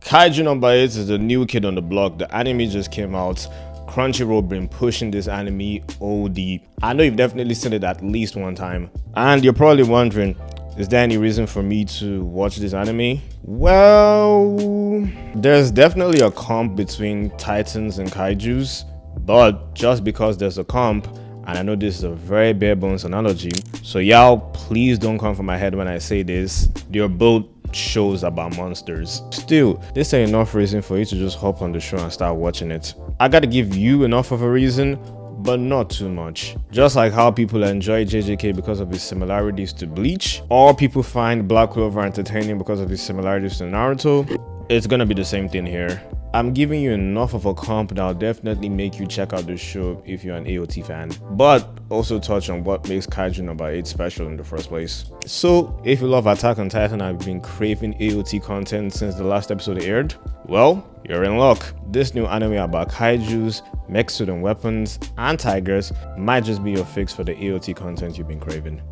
Kaiju No is the new kid on the block. The anime just came out. Crunchyroll been pushing this anime OD. I know you've definitely seen it at least one time. And you're probably wondering, is there any reason for me to watch this anime? Well, there's definitely a comp between Titans and Kaijus, but just because there's a comp, and I know this is a very bare bones analogy, so y'all please don't come for my head when I say this. They're both shows about monsters. Still, this ain't enough reason for you to just hop on the show and start watching it. I gotta give you enough of a reason, but not too much. Just like how people enjoy JJK because of his similarities to Bleach, or people find Black Clover entertaining because of his similarities to Naruto, it's gonna be the same thing here. I'm giving you enough of a comp that'll definitely make you check out the show if you're an AOT fan, but also touch on what makes Kaiju No 8 special in the first place. So, if you love Attack on Titan and have been craving AOT content since the last episode aired, well, you're in luck. This new anime about kaijus, mech suit and weapons, and tigers might just be your fix for the AOT content you've been craving.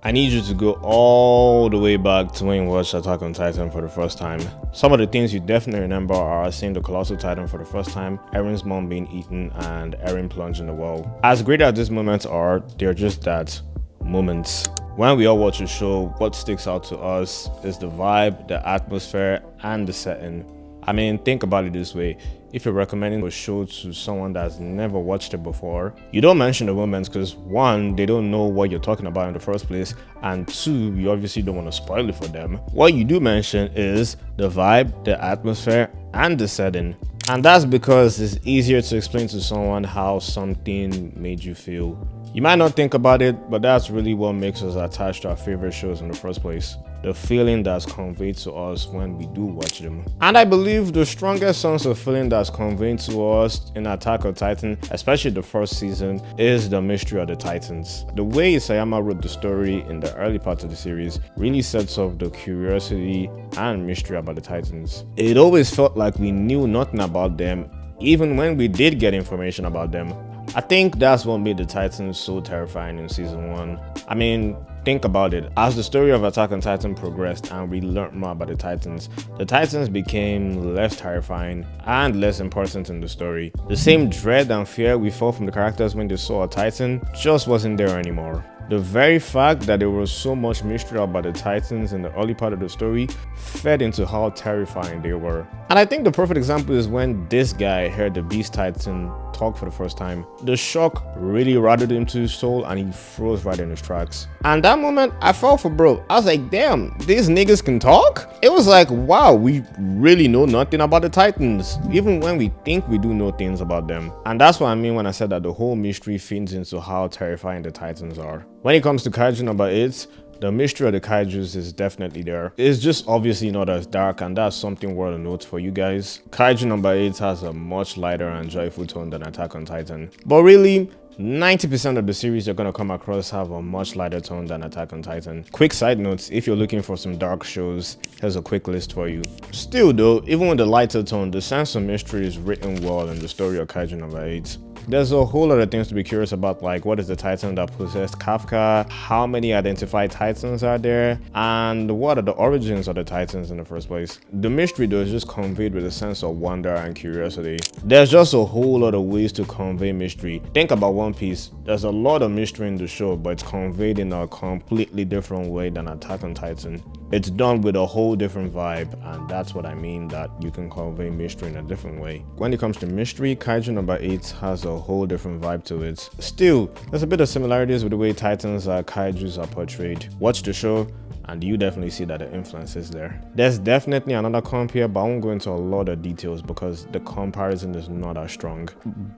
I need you to go all the way back to when you watched Attack on Titan for the first time. Some of the things you definitely remember are seeing the Colossal Titan for the first time, Eren's mom being eaten, and Eren plunging the well. As great as these moments are, they're just that, moments. When we all watch a show, what sticks out to us is the vibe, the atmosphere, and the setting. I mean, think about it this way. If you're recommending a show to someone that's never watched it before, you don't mention the moments because one, they don't know what you're talking about in the first place, and two, you obviously don't want to spoil it for them. What you do mention is the vibe, the atmosphere, and the setting. And that's because it's easier to explain to someone how something made you feel. You might not think about it, but that's really what makes us attached to our favorite shows in the first place. The feeling that's conveyed to us when we do watch them. And I believe the strongest sense of feeling that's conveyed to us in Attack on Titan, especially the first season, is the mystery of the Titans. The way Isayama wrote the story in the early parts of the series really sets up the curiosity and mystery about the Titans. It always felt like we knew nothing about them, even when we did get information about them. I think that's what made the Titans so terrifying in season 1. I mean, think about it. As the story of Attack on Titan progressed and we learned more about the Titans became less terrifying and less important in the story. The same dread and fear we felt from the characters when they saw a Titan just wasn't there anymore. The very fact that there was so much mystery about the Titans in the early part of the story fed into how terrifying they were. And I think the perfect example is when this guy heard the Beast Titan talk for the first time. The shock really rattled him to his soul and he froze right in his tracks. And that moment, I fell for bro. I was like, damn, these niggas can talk? It was like, wow, we really know nothing about the Titans, even when we think we do know things about them. And that's what I mean when I said that the whole mystery feeds into how terrifying the Titans are. When it comes to Kaiju No 8, the mystery of the kaijus is definitely there. It's just obviously not as dark, and that's something worth a note for you guys. Kaiju No 8 has a much lighter and joyful tone than Attack on Titan. But really, 90% of the series you're gonna come across have a much lighter tone than Attack on Titan. Quick side notes, if you're looking for some dark shows, here's a quick list for you. Still though, even with the lighter tone, the sense of mystery is written well in the story of Kaiju No 8. There's a whole lot of things to be curious about, like what is the Titan that possessed Kafka, how many identified Titans are there, and what are the origins of the Titans in the first place. The mystery though is just conveyed with a sense of wonder and curiosity. There's just a whole lot of ways to convey mystery. Think about One Piece. There's a lot of mystery in the show, but it's conveyed in a completely different way than Attack on Titan. It's done with a whole different vibe, and that's what I mean that you can convey mystery in a different way. When it comes to mystery, Kaiju No 8 has a whole different vibe to it. Still, there's a bit of similarities with the way Titans and kaijus are portrayed. Watch the show and you definitely see that the influence is there. There's definitely another comp here, but I won't go into a lot of details because the comparison is not as strong.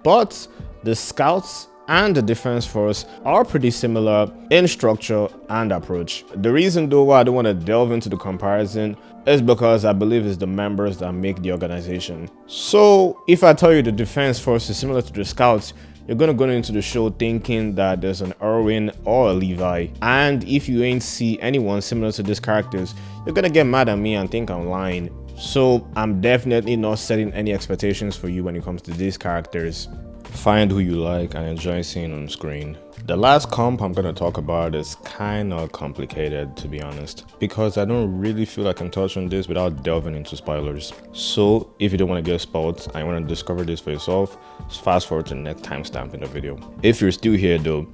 But the scouts and the defense force are pretty similar in structure and approach. The reason though why I don't want to delve into the comparison is because I believe it's the members that make the organization. So if I tell you the defense force is similar to the scouts, you're gonna go into the show thinking that there's an Erwin or a Levi. And if you ain't see anyone similar to these characters, you're gonna get mad at me and think I'm lying. So I'm definitely not setting any expectations for you when it comes to these characters. Find who you like and enjoy seeing on screen. The last comp I'm gonna talk about is kind of complicated, to be honest, because I don't really feel I can touch on this without delving into spoilers. So if you don't want to get spoiled and you want to discover this for yourself, just fast forward to the next timestamp in the video. If you're still here though,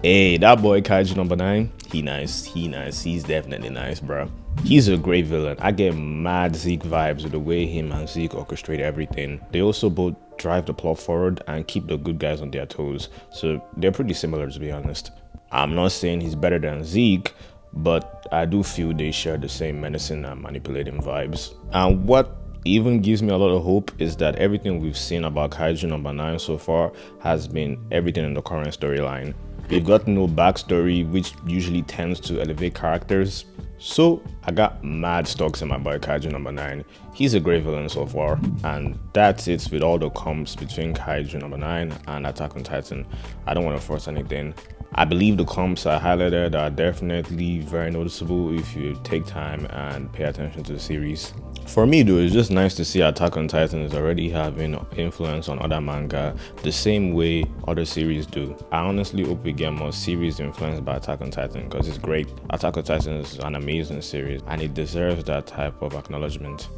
hey, that boy Kaiju number 9, he nice, he's definitely nice, bro. He's a great villain. I get mad Zeke vibes with the way him and Zeke orchestrate everything. They also both drive the plot forward and keep the good guys on their toes, so they're pretty similar, to be honest. I'm not saying he's better than Zeke, but I do feel they share the same menacing and manipulating vibes. And what even gives me a lot of hope is that everything we've seen about Kaiju number 9 so far has been everything in the current storyline. We've got no backstory, which usually tends to elevate characters. So I got mad stocks in my boy Kaiju number 9. He's a great villain so far, and that's it with all the comps between Kaiju number 9 and Attack on Titan. I don't want to force anything. I believe the comps I highlighted are definitely very noticeable if you take time and pay attention to the series. For me though, it's just nice to see Attack on Titan is already having influence on other manga the same way other series do. I honestly hope we get more series influenced by Attack on Titan because it's great. Attack on Titan is an amazing series and it deserves that type of acknowledgement.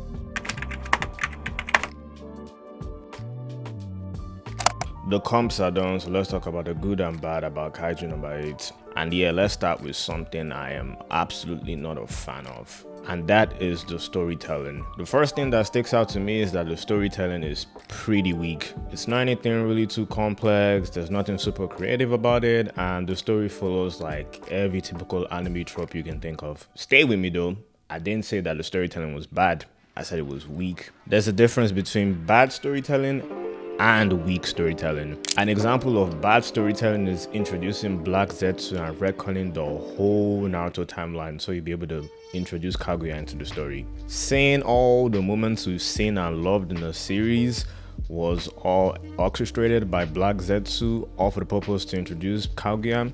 The comps are done, so let's talk about the good and bad about Kaiju number 8. And yeah, let's start with something I am absolutely not a fan of, and that is the storytelling. The first thing that sticks out to me is that the storytelling is pretty weak. It's not anything really too complex, there's nothing super creative about it, and the story follows like every typical anime trope you can think of. Stay with me though, I didn't say that the storytelling was bad, I said it was weak. There's a difference between bad storytelling and weak storytelling. An example of bad storytelling is introducing Black Zetsu and retconning the whole Naruto timeline so you'll be able to introduce Kaguya into the story. Saying all the moments we've seen and loved in the series was all orchestrated by Black Zetsu, all for the purpose to introduce Kaguya.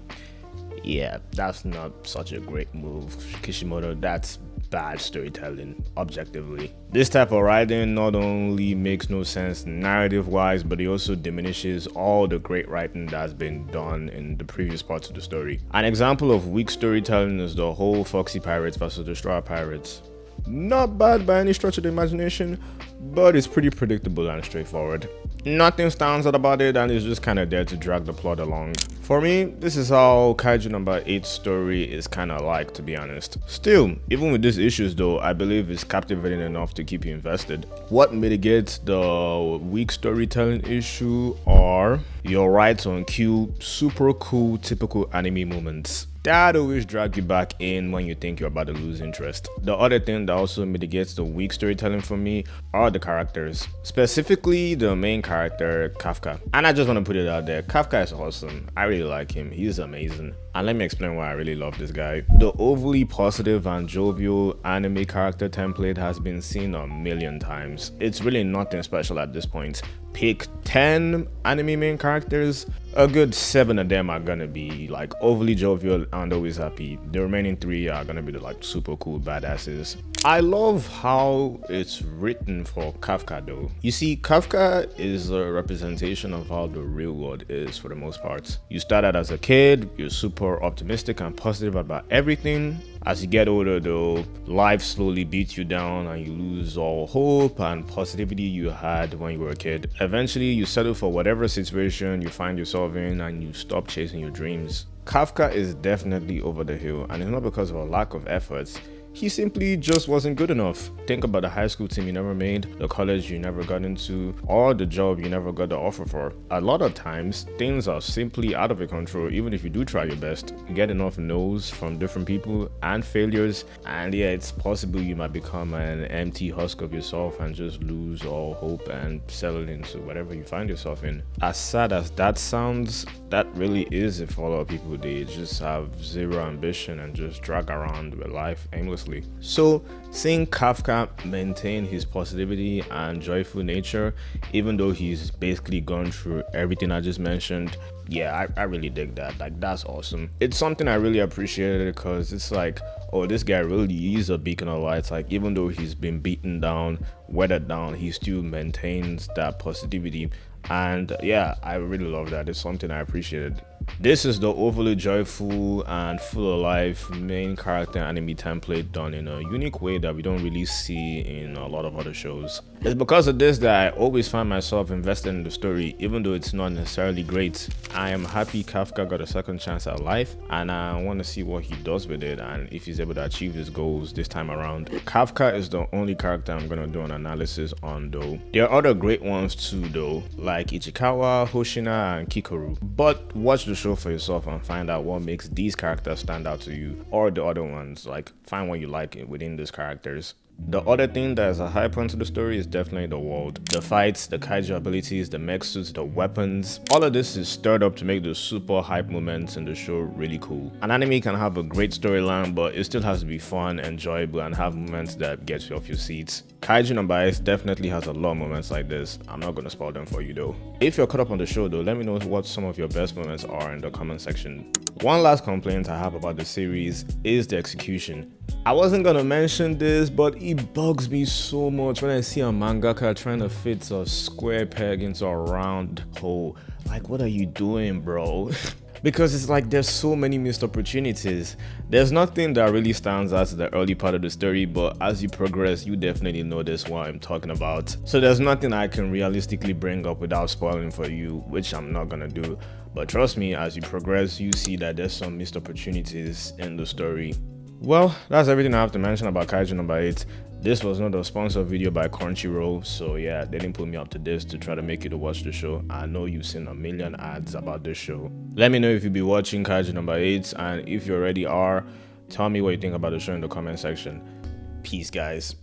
Yeah, that's not such a great move, Kishimoto. That's bad storytelling, objectively. This type of writing not only makes no sense narrative wise, but it also diminishes all the great writing that's been done in the previous parts of the story. An example of weak storytelling is the whole Foxy Pirates versus Destroyer Pirates. Not bad by any stretch of the imagination, but it's pretty predictable and straightforward. Nothing stands out about it and it's just kind of there to drag the plot along. For me, this is how Kaiju number 8's story is kind of like, to be honest. Still, even with these issues though, I believe it's captivating enough to keep you invested. What mitigates the weak storytelling issue are your right on cue, super cool, typical anime moments that always drag you back in when you think you're about to lose interest. The other thing that also mitigates the weak storytelling for me are the characters, specifically the main character, Kafka. And I just want to put it out there, Kafka is awesome. I really like him, he's amazing. And let me explain why I really love this guy. The overly positive and jovial anime character template has been seen a million times. It's really nothing special at this point. Pick 10 anime main characters, a good 7 of them are gonna be like overly jovial and always happy. The remaining 3 are gonna be the like super cool badasses. I love how it's written for Kafka though. You see, Kafka is a representation of how the real world is for the most part. You start out as a kid, you're super optimistic and positive about everything. As you get older though, life slowly beats you down and you lose all hope and positivity you had when you were a kid. Eventually you settle for whatever situation you find yourself in and you stop chasing your dreams. Kafka is definitely over the hill, and it's not because of a lack of efforts. He simply just wasn't good enough. Think about the high school team you never made, the college you never got into, or the job you never got the offer for. A lot of times, things are simply out of your control even if you do try your best. You get enough no's from different people and failures, and yeah, it's possible you might become an empty husk of yourself and just lose all hope and settle into whatever you find yourself in. As sad as that sounds, that really is it for a lot of people. They just have zero ambition and just drag around with life aimlessly. So seeing Kafka maintain his positivity and joyful nature, even though he's basically gone through everything I just mentioned, yeah, I really dig that. Like, that's awesome. It's something I really appreciated because it's like, oh, this guy really is a beacon of light. Like, even though he's been beaten down, weathered down, he still maintains that positivity. And yeah, I really love that. It's something I appreciated. This is the overly joyful and full of life main character anime template done in a unique way that we don't really see in a lot of other shows. It's because of this that I always find myself invested in the story, even though it's not necessarily great. I am happy Kafka got a second chance at life, and I want to see what he does with it and if he's able to achieve his goals this time around. Kafka is the only character I'm going to do an analysis on though. There are other great ones too though, like Ichikawa, Hoshina, and Kikoru. But watch the show for yourself and find out what makes these characters stand out to you, or the other ones. Like, find what you like within these characters. The other thing that is a high point to the story is definitely the world. The fights, the kaiju abilities, the mech suits, the weapons. All of this is stirred up to make the super hype moments in the show really cool. An anime can have a great storyline, but it still has to be fun, enjoyable, and have moments that get you off your seats. Kaiju No definitely has a lot of moments like this. I'm not gonna spoil them for you though. If you're caught up on the show though, let me know what some of your best moments are in the comment section. One last complaint I have about the series is the execution. I wasn't gonna mention this, but it bugs me so much when I see a mangaka trying to fit a square peg into a round hole. Like, what are you doing, bro? Because it's like there's so many missed opportunities. There's nothing that really stands out to the early part of the story, but as you progress, you definitely notice what I'm talking about. So there's nothing I can realistically bring up without spoiling for you, which I'm not gonna do. But trust me, as you progress, you see that there's some missed opportunities in the story. Well, that's everything I have to mention about Kaiju No 8. This was not a sponsored video by Crunchyroll, so yeah, they didn't put me up to this to try to make you to watch the show. I know you've seen a million ads about this show. Let me know if you'll be watching Kaiju No 8, and if you already are, tell me what you think about the show in the comment section. Peace, guys.